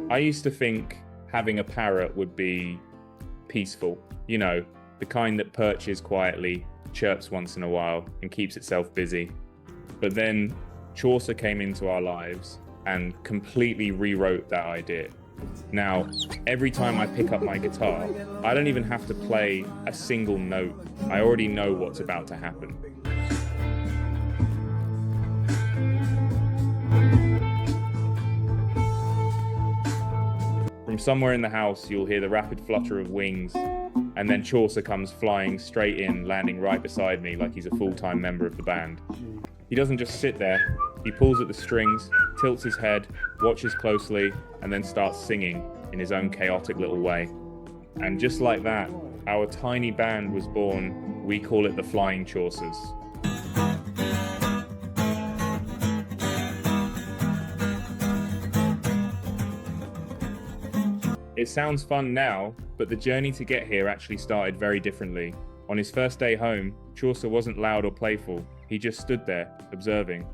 I used to think having a parrot would be peaceful, you know, the kind that perches quietly, chirps once in a while, and keeps itself busy. But then Chaucer came into our lives and completely rewrote that idea. Now, every time I pick up my guitar, I don't even have to play a single note. I already know what's about to happen. From somewhere in the house, you'll hear the rapid flutter of wings, and then Chaucer comes flying straight in, landing right beside me like he's a full-time member of the band. He doesn't just sit there, he pulls at the strings, tilts his head, watches closely, and then starts singing in his own chaotic little way. And just like that, our tiny band was born. We call it the Flying Chaucers. It sounds fun now, but the journey to get here actually started very differently. On his first day home, Chaucer wasn't loud or playful. He just stood there, observing,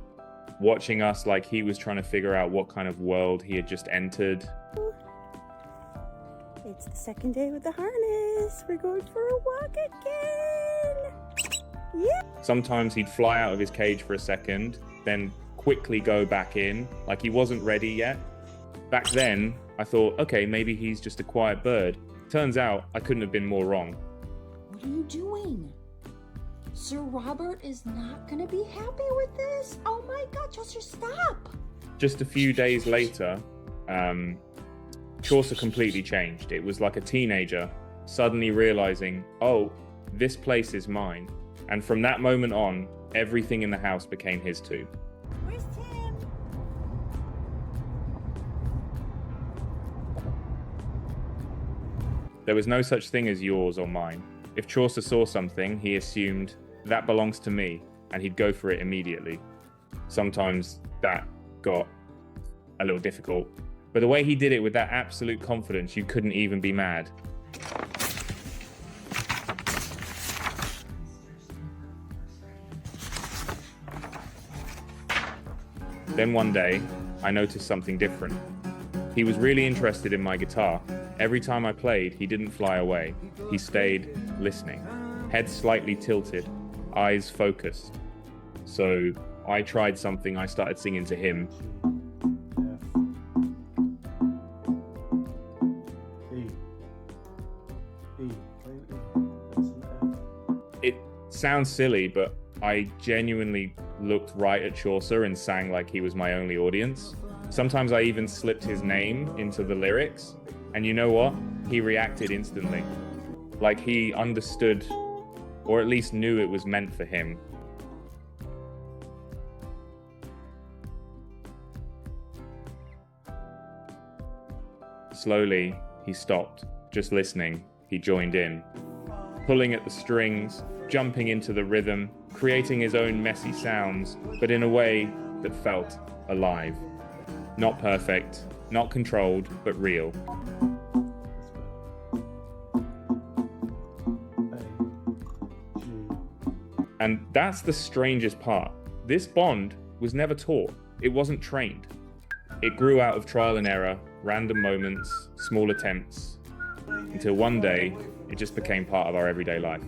watching us like he was trying to figure out what kind of world he had just entered. It's the second day with the harness. We're going for a walk again. Yeah. Sometimes he'd fly out of his cage for a second, then quickly go back in, like he wasn't ready yet. Back then, I thought, okay, maybe he's just a quiet bird. Turns out, I couldn't have been more wrong. What are you doing? Sir Robert is not gonna be happy with this. Oh my God, Chaucer, stop. Just a few days later, Chaucer completely changed. It was like a teenager suddenly realizing, oh, this place is mine. And from that moment on, everything in the house became his too. Where's Tim? There was no such thing as yours or mine. If Chaucer saw something, he assumed, that belongs to me, and he'd go for it immediately. Sometimes that got a little difficult, but the way he did it with that absolute confidence, you couldn't even be mad. Then one day, I noticed something different. He was really interested in my guitar. Every time I played, he didn't fly away. He stayed listening, head slightly tilted, eyes focused. So I tried something. I started singing to him. It sounds silly, but I genuinely looked right at Chaucer and sang like he was my only audience. Sometimes I even slipped his name into the lyrics. And you know what? He reacted instantly. Like he understood, or at least knew it was meant for him. Slowly, he stopped, just listening. He joined in, pulling at the strings, jumping into the rhythm, creating his own messy sounds, but in a way that felt alive. Not perfect, not controlled, but real. And that's the strangest part. This bond was never taught. It wasn't trained. It grew out of trial and error, random moments, small attempts, until one day, it just became part of our everyday life.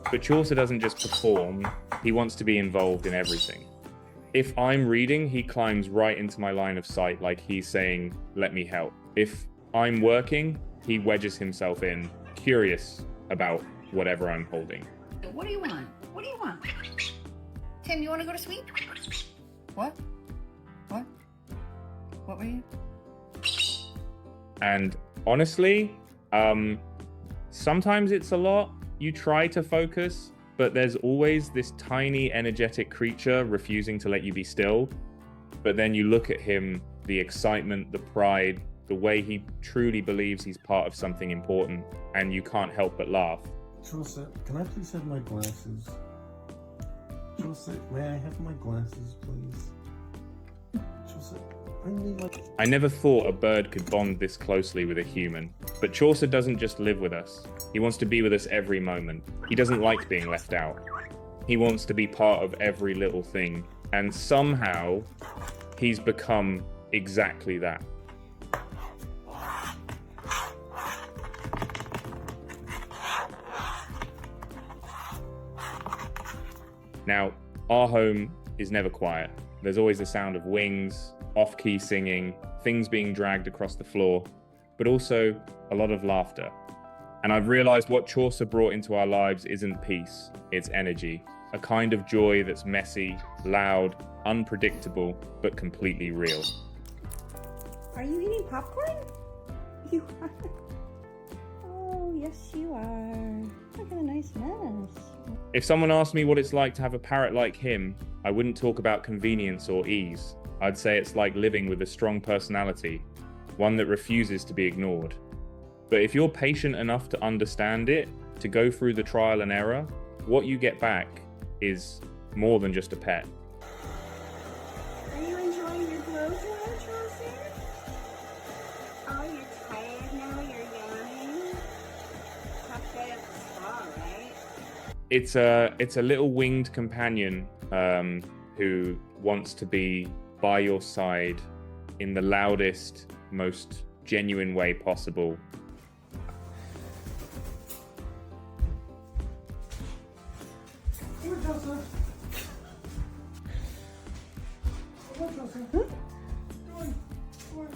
But Chaucer doesn't just perform, he wants to be involved in everything. If I'm reading, he climbs right into my line of sight like he's saying, let me help. If I'm working, he wedges himself in, curious about whatever I'm holding. What do you want? What do you want? Tim, you want to go to sleep? What? What? What were you? And honestly, sometimes it's a lot. You try to focus, but there's always this tiny, energetic creature refusing to let you be still. But then you look at him, the excitement, the pride, the way he truly believes he's part of something important, and you can't help but laugh. Chaucer, can I please have my glasses? Chaucer, may I have my glasses, please? Chaucer, I need like. I never thought a bird could bond this closely with a human. But Chaucer doesn't just live with us. He wants to be with us every moment. He doesn't like being left out. He wants to be part of every little thing. And somehow, he's become exactly that. Now, our home is never quiet. There's always the sound of wings, off-key singing, things being dragged across the floor, but also a lot of laughter. And I've realized what Chaucer brought into our lives isn't peace, it's energy. A kind of joy that's messy, loud, unpredictable, but completely real. Are you eating popcorn? You are. Oh, yes you are. Look at a nice mess. If someone asked me what it's like to have a parrot like him, I wouldn't talk about convenience or ease. I'd say it's like living with a strong personality, one that refuses to be ignored. But if you're patient enough to understand it, to go through the trial and error, what you get back is more than just a pet. Are you enjoying your blow dry, Chaucer? Oh, you're tired now? You're yawning? Tough day at the spa, right? It's a little winged companion who wants to be by your side in the loudest, most genuine way possible. Come on, Chaucer. Come on, Chaucer. Huh? Come on. Come on.